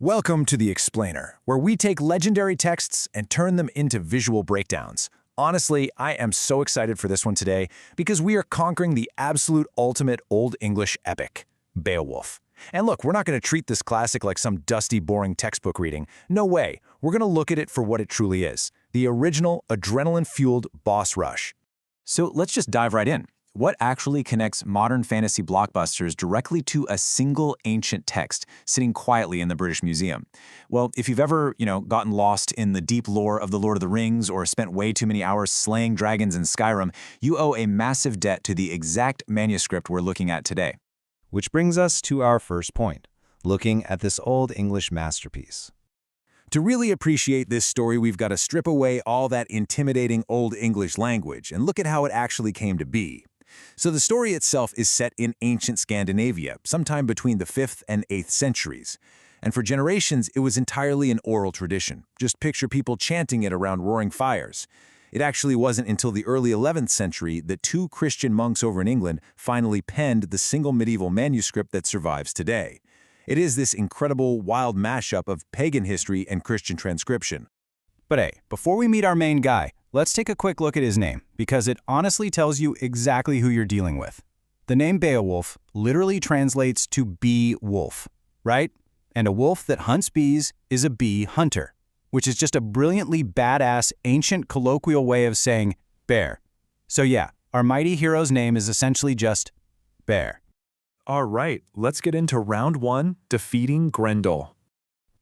Welcome to The Explainer, where we take legendary texts and turn them into visual breakdowns. Honestly, I am so excited for this one today because we are conquering the absolute ultimate Old English epic, Beowulf. And look, we're not going to treat this classic like some dusty, boring textbook reading. No way. We're going to look at it for what it truly is, the original, adrenaline-fueled boss rush. So let's just dive right in. What actually connects modern fantasy blockbusters directly to a single ancient text sitting quietly in the British Museum? Well, if you've ever, gotten lost in the deep lore of the Lord of the Rings or spent way too many hours slaying dragons in Skyrim, you owe a massive debt to the exact manuscript we're looking at today. Which brings us to our first point, looking at this Old English masterpiece. To really appreciate this story, we've got to strip away all that intimidating Old English language and look at how it actually came to be. So the story itself is set in ancient Scandinavia, sometime between the 5th and 8th centuries. And for generations, it was entirely an oral tradition. Just picture people chanting it around roaring fires. It actually wasn't until the early 11th century that two Christian monks over in England finally penned the single medieval manuscript that survives today. It is this incredible, wild mashup of pagan history and Christian transcription. But hey, before we meet our main guy, let's take a quick look at his name, because it honestly tells you exactly who you're dealing with. The name Beowulf literally translates to bee wolf, right? And a wolf that hunts bees is a bee hunter, which is just a brilliantly badass ancient colloquial way of saying bear. So yeah, our mighty hero's name is essentially just Bear. All right, let's get into round one, defeating Grendel.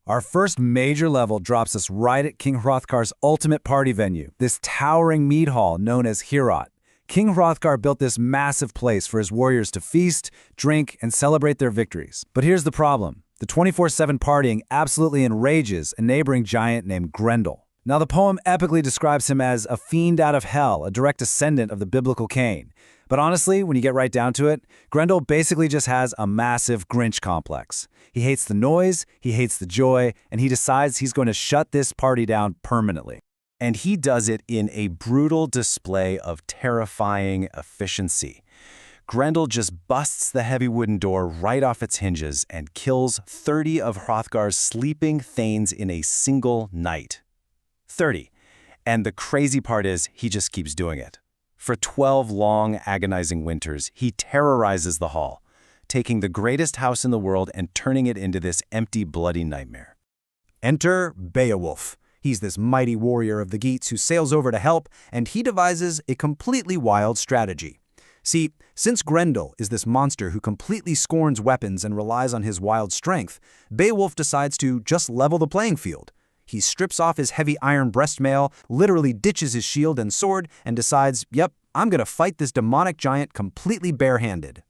Our first major level drops us right at King Hrothgar's ultimate party venue, this towering mead hall known as Heorot. King Hrothgar built this massive place for his warriors to feast, drink, and celebrate their victories. But here's the problem. The 24/7 partying absolutely enrages a neighboring giant named Grendel. Now, the poem epically describes him as a fiend out of hell, a direct descendant of the biblical Cain. But honestly, when you get right down to it, Grendel basically just has a massive Grinch complex. He hates the noise, he hates the joy, and he decides he's going to shut this party down permanently. And he does it in a brutal display of terrifying efficiency. Grendel just busts the heavy wooden door right off its hinges and kills 30 of Hrothgar's sleeping thanes in a single night. 30. And the crazy part is, he just keeps doing it. For 12 long, agonizing winters, he terrorizes the hall, taking the greatest house in the world and turning it into this empty, bloody nightmare. Enter Beowulf. He's this mighty warrior of the Geats who sails over to help, and he devises a completely wild strategy. See, since Grendel is this monster who completely scorns weapons and relies on his wild strength, Beowulf decides to just level the playing field. He strips off his heavy iron breastmail, literally ditches his shield and sword, and decides, yep, I'm gonna fight this demonic giant completely barehanded.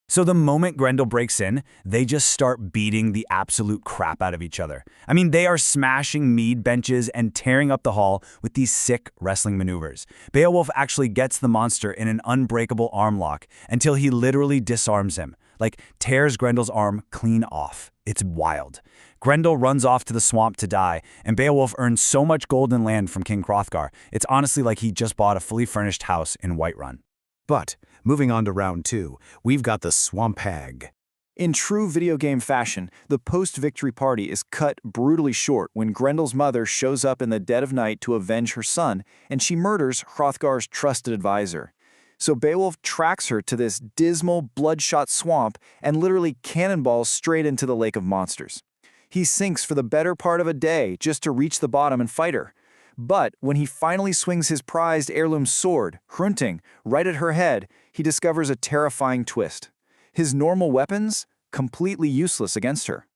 So the moment Grendel breaks in, they just start beating the absolute crap out of each other. I mean, they are smashing mead benches and tearing up the hall with these sick wrestling maneuvers. Beowulf actually gets the monster in an unbreakable arm lock until he literally disarms him, like tears Grendel's arm clean off. It's wild. Grendel runs off to the swamp to die, and Beowulf earns so much golden land from King Hrothgar, it's honestly like he just bought a fully furnished house in Whiterun. But, moving on to round two, we've got the Swamp Hag. In true video game fashion, the post-victory party is cut brutally short when Grendel's mother shows up in the dead of night to avenge her son, and she murders Hrothgar's trusted advisor. So Beowulf tracks her to this dismal, bloodshot swamp and literally cannonballs straight into the lake of monsters. He sinks for the better part of a day just to reach the bottom and fight her. But when he finally swings his prized heirloom sword, Hrunting, right at her head, he discovers a terrifying twist. His normal weapons, completely useless against her.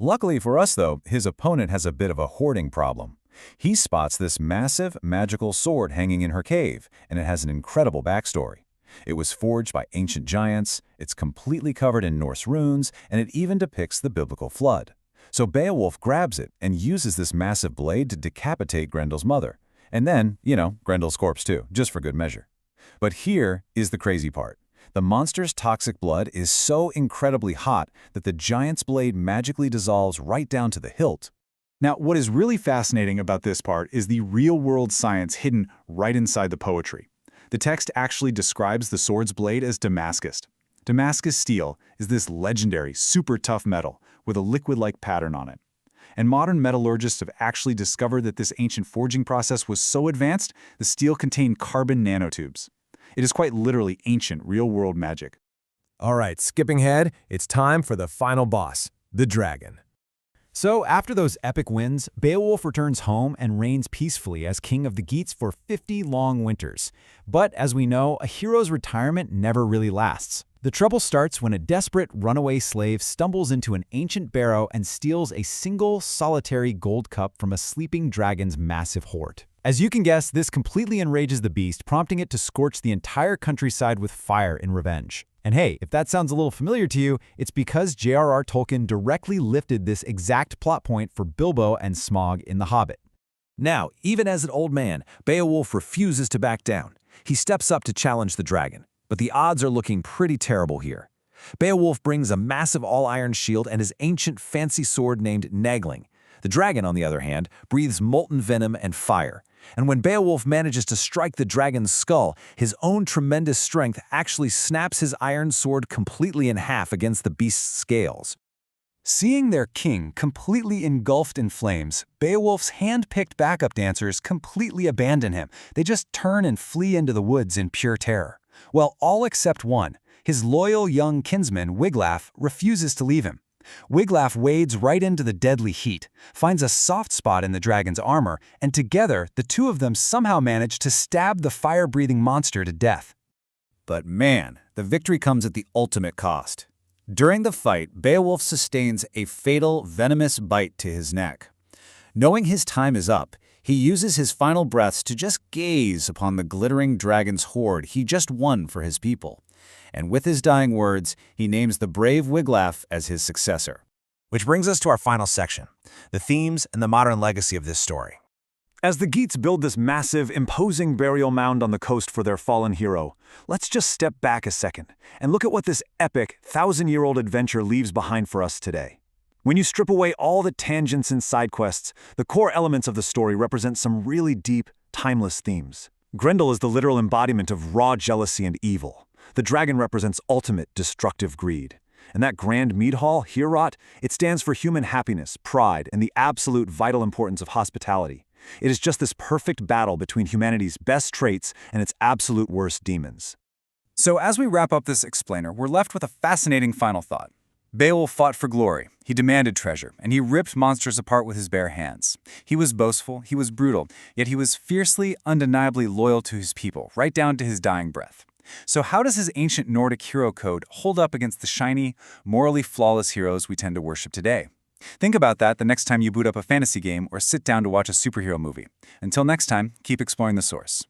Luckily for us, though, his opponent has a bit of a hoarding problem. He spots this massive, magical sword hanging in her cave, and it has an incredible backstory. It was forged by ancient giants, it's completely covered in Norse runes, and it even depicts the biblical flood. So Beowulf grabs it and uses this massive blade to decapitate Grendel's mother. And then, Grendel's corpse too, just for good measure. But here is the crazy part. The monster's toxic blood is so incredibly hot that the giant's blade magically dissolves right down to the hilt. Now, what is really fascinating about this part is the real-world science hidden right inside the poetry. The text actually describes the sword's blade as Damascus. Damascus steel is this legendary, super tough metal with a liquid-like pattern on it. and modern metallurgists have actually discovered that this ancient forging process was so advanced, the steel contained carbon nanotubes. It is quite literally ancient, real-world magic. All right, skipping ahead, it's time for the final boss, the dragon. So, after those epic wins, Beowulf returns home and reigns peacefully as king of the Geats for 50 long winters. But, as we know, a hero's retirement never really lasts. The trouble starts when a desperate runaway slave stumbles into an ancient barrow and steals a single, solitary gold cup from a sleeping dragon's massive hoard. As you can guess, this completely enrages the beast, prompting it to scorch the entire countryside with fire in revenge. And hey, if that sounds a little familiar to you, it's because J.R.R. Tolkien directly lifted this exact plot point for Bilbo and Smaug in The Hobbit. Now, even as an old man, Beowulf refuses to back down. He steps up to challenge the dragon, but the odds are looking pretty terrible here. Beowulf brings a massive all-iron shield and his ancient fancy sword named Nagling. The dragon, on the other hand, breathes molten venom and fire. And when Beowulf manages to strike the dragon's skull, his own tremendous strength actually snaps his iron sword completely in half against the beast's scales. Seeing their king completely engulfed in flames, Beowulf's hand-picked backup dancers completely abandon him. They just turn and flee into the woods in pure terror. Well, all except one. His loyal young kinsman, Wiglaf, refuses to leave him. Wiglaf wades right into the deadly heat, finds a soft spot in the dragon's armor, and together, the two of them somehow manage to stab the fire-breathing monster to death. But man, the victory comes at the ultimate cost. During the fight, Beowulf sustains a fatal, venomous bite to his neck. Knowing his time is up, he uses his final breaths to just gaze upon the glittering dragon's hoard he just won for his people. And with his dying words, he names the brave Wiglaf as his successor. Which brings us to our final section, the themes and the modern legacy of this story. As the Geats build this massive, imposing burial mound on the coast for their fallen hero, let's just step back a second and look at what this epic, thousand-year-old adventure leaves behind for us today. When you strip away all the tangents and side quests, the core elements of the story represent some really deep, timeless themes. Grendel is the literal embodiment of raw jealousy and evil. The dragon represents ultimate destructive greed. And that grand mead hall, Heorot, it stands for human happiness, pride, and the absolute vital importance of hospitality. It is just this perfect battle between humanity's best traits and its absolute worst demons. So as we wrap up this explainer, we're left with a fascinating final thought. Beowulf fought for glory, he demanded treasure, and he ripped monsters apart with his bare hands. He was boastful, he was brutal, yet he was fiercely, undeniably loyal to his people, right down to his dying breath. So how does his ancient Nordic hero code hold up against the shiny, morally flawless heroes we tend to worship today? Think about that the next time you boot up a fantasy game or sit down to watch a superhero movie. Until next time, keep exploring the source.